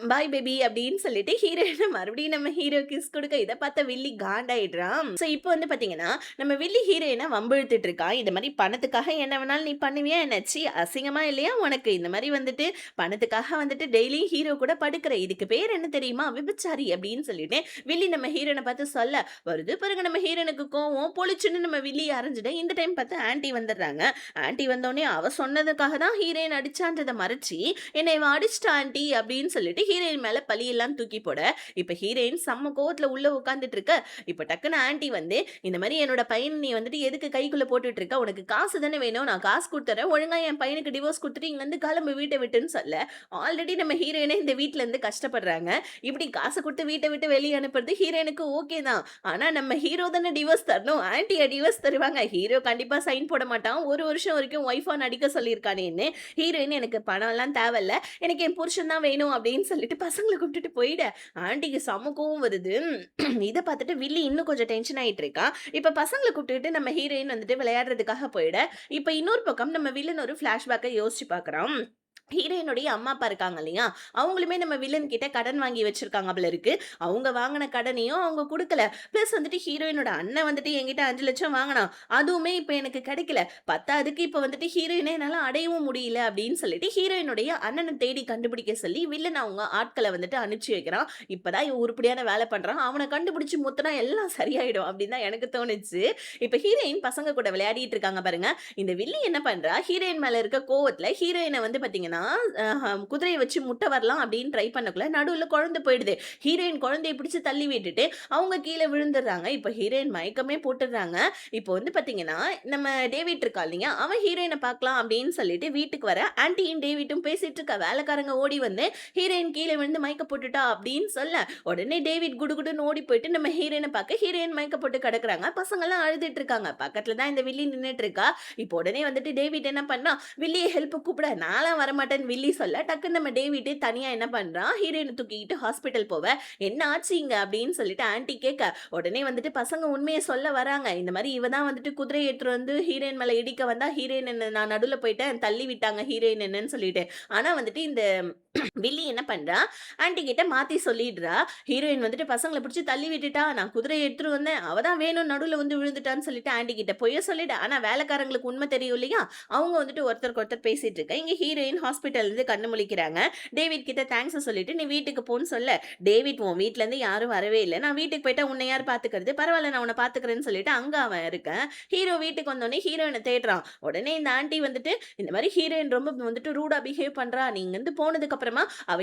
பாய் பேபி அப்படின்னு சொல்லிட்டு ஹீரோயின மறுபடியும் நம்ம ஹீரோ கிஸ் கொடுக்க, இத பார்த்த வில்லி காண்டாயிடுறான். சோ இப்போ வந்து பாத்தீங்கன்னா, நம்ம வில்லி ஹீரோயின வம்பிழுத்துட்டு இருக்கான். இந்த மாதிரி பணத்துக்காக என்ன வேணாலும் நீ பண்ணுவியா என்ன? ச்சீ அசிங்கமா இல்லையா உனக்கு? இந்த மாதிரி வந்துட்டு பணத்துக்காக வந்துட்டு டெய்லியும் ஹீரோ கூட படுக்கிற, இதுக்கு பேர் என்ன தெரியுமா? விபச்சாரி அப்படின்னு சொல்லிட்டு வில்லி நம்ம ஹீரோனை பார்த்து சொல்ல, வருது பாருங்க நம்ம ஹீரோனுக்கு கோவம், பொழிச்சுன்னு நம்ம வில்லி அரைஞ்சிட. இந்த டைம் பார்த்து ஆன்ட்டி வந்துடுறாங்க. ஆன்ட்டி வந்தோடனே அவ சொன்னதுக்காக தான் ஹீரோயின் அடிச்சான்றதை மறைச்சி, என்னை இவன் அடிச்சிட்டா ஆன்ட்டி அப்படின்னு சொல்லிட்டு ஹீரோயின் மேல பழியெல்லாம் தூக்கி போட, இப்ப ஹீரோயின் செம்ம கோவத்துல உள்ள உட்காந்துட்டு இருக்க. இப்ப டக்குன்னு ஆன்ட்டி வந்து, இந்த மாதிரி என்னோட பையன் நீ வந்துட்டு எதுக்கு கைக்குள்ள போட்டுட்டு இருக்க, உனக்கு காசு தானே வேணும், நான் காசு கொடுத்துறேன், ஒழுங்கா என் பையனுக்கு டிவோர்ஸ் கொடுத்துட்டு இங்க இருந்து கிளம்பு வீட்டை விட்டுன்னு சொல்ல, ஆல்ரெடி நம்ம ஹீரோயினே இந்த வீட்டுல இருந்து கஷ்டப்படுறாங்க, இப்படி காசு கொடுத்து வீட்டை விட்டு வெளியே அனுப்புறது ஹீரோயினுக்கு ஓகே தான். ஆனா நம்ம ஹீரோ தானே டிவோர்ஸ் தரணும், ஆன்ட்டியா டிவோர்ஸ் தருவாங்க, ஹீரோ கண்டிப்பா சைன் போட மாட்டான், ஒரு வருஷம் வரைக்கும் ஒய்ஃபா நடிக்க சொல்லியிருக்கானேன்னு. ஹீரோயின் எனக்கு பணம் எல்லாம் தேவையில்ல, எனக்கு என் புருஷன் தான் வேணும் அப்படின்னு சொல்லிட்டு பசங்களை கூப்பிட்டுட்டு போயிட. ஆன்ட்டிக்கு செம கோவம் வருது. இதை பார்த்துட்டு வில்லி இன்னும் கொஞ்சம் டென்ஷன் ஆயிட்டு இருக்கான். இப்ப பசங்களை கூப்பிட்டுட்டு நம்ம ஹீரோயின் வந்துட்டு விளையாடுறதுக்காக போயிட, இப்ப இன்னொரு பக்கம் நம்ம வில்லன் ஒரு பிளாஷ்பேக்கை யோசிச்சு பார்க்கறோம். ஹீரோயினுடைய அம்மா அப்பா இருக்காங்க இல்லையா, அவங்களுமே நம்ம வில்லன் கிட்ட கடன் வாங்கி வச்சிருக்காங்க போல இருக்கு. அவங்க வாங்கின கடனையும் அவங்க கொடுக்கல. பிளஸ் வந்துட்டு ஹீரோயினோட அண்ணன் வந்துட்டு என்கிட்ட 5 லட்சம் வாங்கினான், அதுவுமே இப்ப எனக்கு கிடைக்கல. பத்தாவதுக்கு இப்ப வந்துட்டு ஹீரோயினை என்னால அடையவும் முடியல அப்படின்னு சொல்லிட்டு ஹீரோயினுடைய அண்ணனை தேடி கண்டுபிடிக்க சொல்லி வில்லன் அவங்க ஆட்களை வந்துட்டு அனுப்பிச்சு வைக்கிறான். இப்பதான் இவன் உருப்படியான வேலை பண்றான், அவனை கண்டுபிடிச்சு முத்தினா எல்லாம் சரியாயிடும் அப்படின்னு தான் எனக்கு தோணுச்சு. இப்ப ஹீரோயின் பசங்க கூட விளையாடிட்டு இருக்காங்க பாருங்க. இந்த வில்லி என்ன பண்றா, ஹீரோயின் மேல இருக்க கோவத்துல ஹீரோயினை வந்து பாத்தீங்கன்னா குதிரையை வச்சு முட்டை வரலாம் அப்படின்னு ட்ரை பண்ணக்குள்ள நடுவில் குழந்தை போயிடுது. ஹீரோயின் குழந்தையை பிடிச்சு தள்ளி விட்டுட்டு அவங்க கீழே விழுந்துடுறாங்க. இப்போ ஹீரோயின் மயக்கமே போட்டுடுறாங்க. இப்போ வந்து பாத்தீங்கன்னா நம்ம டேவிட் இருக்கா இல்லையா, அவன் ஹீரோயினை பார்க்கலாம் அப்படின்னு சொல்லிட்டு வீட்டுக்கு வர, ஆன்ட்டியும் டேவிட்டும் பேசிட்டு இருக்க, வேலைக்காரங்க ஓடி வந்து ஹீரோயின் கீழே விழுந்து மயக்க போட்டுட்டா அப்படின்னு சொல்ல, உடனே டேவிட் குடுகுடுன்னு ஓடி போயிட்டு நம்ம ஹீரோயினை பார்க்க, ஹீரோயின் மயக்க போட்டு கிடக்குறாங்க. பசங்க எல்லாம் அழுதுட்டு இருக்காங்க. பக்கத்துல தான் இந்த வில்லி நின்னுட்டு இருக்கா. இப்போ உடனே வந்துட்டு டேவிட் என்ன பண்ணா, வில்லியை ஹெல்ப் கூப்பிட, நான்லாம் வரமாட்டேன் வில்லி சொல்ல, டக்குன்னு நம்ம டேவிட் தனியா என்ன பண்றான், ஹீரோயினை தூக்கிட்டு ஹாஸ்பிட்டல் போவ, என்ன ஆச்சு இங்க அப்படின்னு சொல்லிட்டு ஆன்ட்டி கேட்க, உடனே வந்துட்டு பசங்க உண்மையை சொல்ல வராங்க. இந்த மாதிரி இவ தான் வந்துட்டு குதிரை ஏற்று வந்து ஹீரோயின் மேல இடிக்க வந்தா, ஹீரோயின் நான் நடுவுல போயிட்டேன், தள்ளி விட்டாங்க ஹீரோயின் என்னன்னு சொல்லிட்டு. ஆனா வந்துட்டு இந்த வில்லி என்ன பண்றா, ஆன்ட்டி கிட்ட மாத்தி சொல்லிடுறா, ஹீரோயின் வந்துட்டு பசங்களை பிடிச்சி தள்ளி விட்டுட்டா, நான் குதிரையை எடுத்துட்டு வந்தேன், அவ தான் வேணும் நடுவுல வந்து விழுந்துட்டான்னு சொல்லிட்டு ஆன்ட்டி கிட்ட பொய்ய சொல்லிட்டு, ஆனா வேலைக்காரங்களுக்கு உண்மை தெரியும் இல்லையா, அவங்க வந்துட்டு ஒருத்தருக்கு ஒருத்தர் பேசிட்டு இருக்க, இங்க ஹீரோயின் ஹாஸ்பிட்டல்லேருந்து கண்ணு முழிக்கிறாங்க. டேவிட் கிட்ட தேங்க்ஸ சொல்லிட்டு, "நீ வீட்டுக்கு போன்னு" சொல்ல, டேவிட் "உன் வீட்லருந்து யாரும் வரவே இல்ல. நான் வீட்டுக்கு போயிட்டா உன்ன யார் பாத்துக்கிறது? பரவால்ல நான் உன்ன பாத்துக்கிறேன்னு" சொல்லிட்டு அங்க அவன் இருக்கான். ஹீரோ வீட்டுக்கு வந்தோனே ஹீரோயின தேடுறான். உடனே இந்த ஆன்டி வந்துட்டு, "இந்த மாரி ஹீரோயின் ரொம்ப வந்துட்டு ரூடா பிஹேவ் பண்றா. நீ இங்கருந்து போனதுக்கு அப்புறமா அவ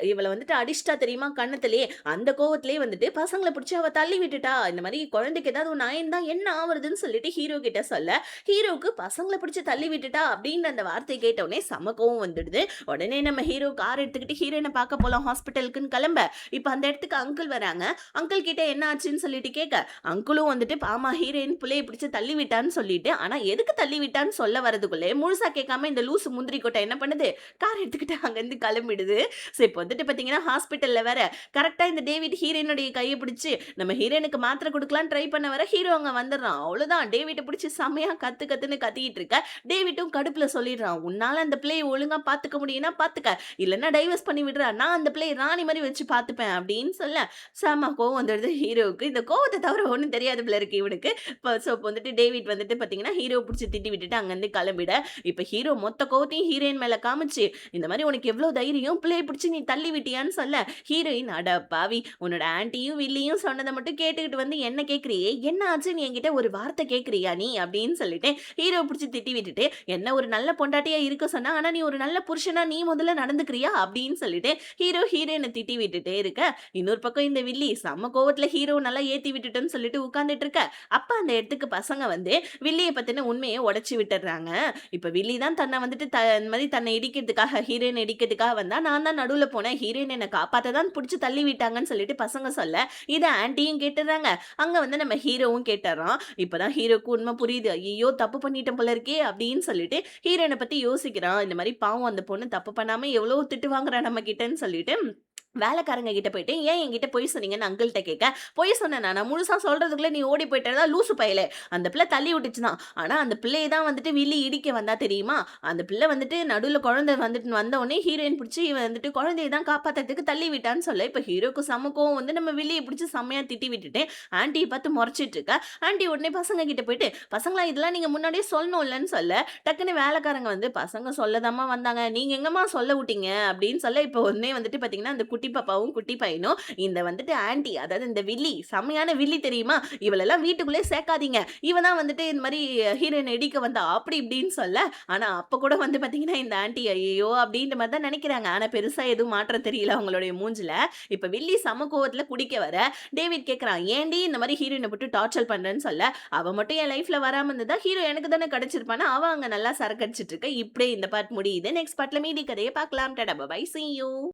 இவள வந்துட்டு அடிச்சிட்டா தெரியுமா கன்னத்திலேயே. அந்த கோவத்திலேயே வந்துட்டு பசங்கள புடிச்சு அவ தள்ளி விட்டுட்டா. இந்த மாரி குழந்தைக்கு ஏதாவது ஒண்ணு ஆயிருந்தா என்ன ஆவறதுன்னு" சொல்லிட்டு ஹீரோ கிட்ட சொல்ல, ஹீரோவுக்கு பசங்கள பிடிச்சு தள்ளி விட்டுட்டா அப்படின்னு அந்த வார்த்தைய கேட்ட உடனே செம கோவம் வந்துடுது. உடனே நம்ம ஹீரோ கார் எடுத்துக்கிட்டு ஹீரோயின பார்க்க போலாம் ஹாஸ்பிட்டலுக்குன்னு கிளம்ப, இப்ப அந்த இடத்துக்கு அங்கிள் வராங்க. அங்கிள் கிட்ட என்ன ஆச்சுன்னு சொல்லிட்டு கேட்க, அங்கிளும் வந்துட்டு ஆமா ஹீரோயின் புள்ளைய பிடிச்சு தள்ளி விட்டான்னு சொல்லிட்டு, ஆனா எதுக்கு தள்ளி விட்டான்னு சொல்ல வரதுக்குள்ளே முழுசா கேட்காம இந்த லூசு முந்திரி கொட்டை என்ன பண்ணுது, கார் எடுத்துக்கிட்டு அங்கருந்து கிளம்பிடுது. ஸோ இப்போ வந்துட்டு பார்த்தீங்கன்னா ஹாஸ்பிட்டல்ல வேற கரெக்ட்டா இந்த டேவிட் ஹீரோயினுடைய கைய பிடிச்சு நம்ம ஹீரோயினுக்கு மாத்திரை குடுக்கலான்னு ட்ரை பண்ண வர ஹீரோ அங்க வந்துடுறான். அவ்வளோதான் டேவிட்ட பிடிச்சு செம்மையா கத்து கத்துன்னு கத்திக்கிட்டு இருக்க. டேவிட்டும் கடுப்புல சொல்லிடுறான், "உன்னால அந்த பிள்ளைய ஒழுங்கா பார்த்துக்க முடியும்னா பார்த்துக்க. இல்லன்னா டைவர்ஸ் பண்ணி விடுறா. நான் அந்த பிள்ளைய ராணி மாரி வச்சு பார்த்துப்பேன்" அப்படின்னு சொல்ல, செம கோவம் வந்துடுது ஹீரோவுக்கு. இந்த கோவத்த தவிர ஒண்ணும் தெரியாது போல இருக்கு இவனுக்கு. இப்ப வந்துட்டு டேவிட் வந்துட்டு பார்த்தீங்கன்னா, ஹீரோவ புடிச்சு திட்டி விட்டுட்டு அங்கருந்து கிளம்பிட, இப்ப ஹீரோ மொத்த கோவத்தையும் ஹீரோயின் மேல காமிச்சு, "இந்த மாரி உனக்கு எவ்ளோ தைரியம்? பிள்ளைய புடிச்சு நீ தள்ளி விட்டியான்னு" சொல்ல, ஹீரோயின், "அட பாவி! உன்னோட ஆன்டியும் வில்லியும் சொன்னத மட்டும் கேட்டுக்கிட்டு வந்து என்ன கேட்கிறியே? என்ன ஆச்சுன்னு என்கிட்ட ஒரு வார்த்தை கேட்கிறியா நீ?" அப்படின்னு சொல்லிட்டு ஹீரோவ புடிச்சு திட்டி விட்டுட்டு, "என்ன ஒரு நல்ல பொண்டாட்டியா இருக்க சொன்னா, ஆனா நீ ஒரு நல்ல புருஷனா நீ முதல்ல நடந்துக்கிறியா?" அப்படின்னு சொல்லிட்டு ஹீரோ ஹீரோயின திட்டி விட்டுட்டே இருக்க, இன்னொரு பக்கம் இந்த வில்லி செம்ம கோவத்துல ஹீரோவ நல்லா ஏத்தி விட்டுட்டேன்னு சொல்லிட்டு உட்கார்ந்துட்டு இருக்க, அப்ப அந்த இடத்துக்கு பசங்க வந்து வில்லிய பத்தின உண்மைய உடைச்சு விட்டுர்றாங்க. இப்ப வில்லி தான் தன்னை வந்துட்டு இந்த மாரி தன்னை இடிக்கிறதுக்காக ஹீரோயின் இடிக்கிறதுக்காக வந்தா, நான் தான் நடுவுல போனேன். ஹீரோயின் என்ன காப்பாத்த தான் புடிச்சு தள்ளி விட்டாங்கன்னு சொல்லிட்டு பசங்க சொல்ல, இத ஆன்டியும் கேட்டுர்றாங்க. அங்க வந்து நம்ம ஹீரோவும் கேட்டுர்றான். இப்பதான் ஹீரோக்கு உண்மை புரியுது. ஐயய்யோ! தப்பு பண்ணிட்டேன் போல இருக்கே! அப்படின்னு சொல்லிட்டு ஹீரோயின பத்தி யோசிக்கிறான். இந்த மாரி பாவம் அந்த பொண்ணு தப்பு பண்ணாம எவ்வளோ திட்டு வாங்குறா நம்ம கிட்டன்னு சொல்லிட்டு, வேலைக்காரங்க கிட்ட போயிட்டு, "ஏன் என்கிட்ட பொய் சொன்னீங்கன்னு?" அங்கிள்ட்ட கேட்க, "பொய் சொன்னேனா? நான் முழுசா சொல்றதுக்குள்ள நீ ஓடி போயிட்டடா லூசு பயலே! அந்த பிள்ளை தள்ளி விட்டுச்சு தான். ஆனா அந்த பிள்ளைய தான் வந்துட்டு வில்லி இடிக்க வந்தா தெரியுமா? அந்த பிள்ளை வந்துட்டு நடுவுல குழந்தை வந்துட்டு வந்தவுடனே ஹீரோயின் புடிச்சு இவன் வந்துட்டு குழந்தைய தான் காப்பாத்துறதுக்கு தள்ளி விட்டான்னு சொல்ல, இப்ப ஹீரோக்கு செம கோவம் வந்து நம்ம வில்லிய புடிச்சு செம்மையா திட்டி விட்டுட்டு, ஆன்டிய பார்த்து மொறச்சிட்டு இருக்க. ஆன்டி உடனே பசங்க கிட்ட போயிட்டு, "பசங்களா இதெல்லாம் நீங்க முன்னாடியே சொல்லணும்லன்னு" சொல்ல, டக்குன்னு வேலைக்காரங்க வந்து, "பசங்க சொல்லதாம்மா வந்தாங்க. நீங்க எங்கம்மா சொல்ல வுட்டீங்க?" அப்படின்னு சொல்ல, இப்போ உடனே வந்துட்டு பார்த்தீங்கன்னா, அந்த குட்டி பாப்பாவும், குட்டி பையனும் இந்த வந்துட்டு ஆன்டி அதாவது இந்த வில்லி, செம்மையான வில்லி தெரியுமா? இவளெல்லாம் வீட்டுக்குள்ளே சேர்க்காதீங்க. இவ தான் வந்துட்டு இந்த மாரி ஹீரோயின இடிக்க வந்தா, அப்படி இப்படின்னு சொல்ல, ஆனா அப்ப கூட வந்து பார்த்தீங்கன்னா, இந்த ஆன்டி ஐயய்யோ! அப்படின்ற மாரி தான் நெனைக்கிறாங்க. ஆனா பெருசா எதுவும் மாற்றம் தெரியல அவங்களுடைய மூஞ்சில. இப்ப வில்லி செம கோவத்துல குடிக்க வர, டேவிட் கேட்கறான், "ஏன்டி இந்த மாரி ஹீரோயின போட்டு டார்ச்சர் பண்றன்னு" சொல்ல, "அவ மட்டும் என் லைஃப்ல வராம இருந்திருந்தா, ஹீரோ எனக்கு தானே கிடைச்சிருப்பான்னு" அவ அங்க நல்லா சரக்கு அடிச்சிட்டு இருக்க. இப்படியே இந்த பார்ட் முடியுது. நெக்ஸ்ட் பார்ட்ல மீதி கதைய பார்க்கலாம். Tata bye bye. See you.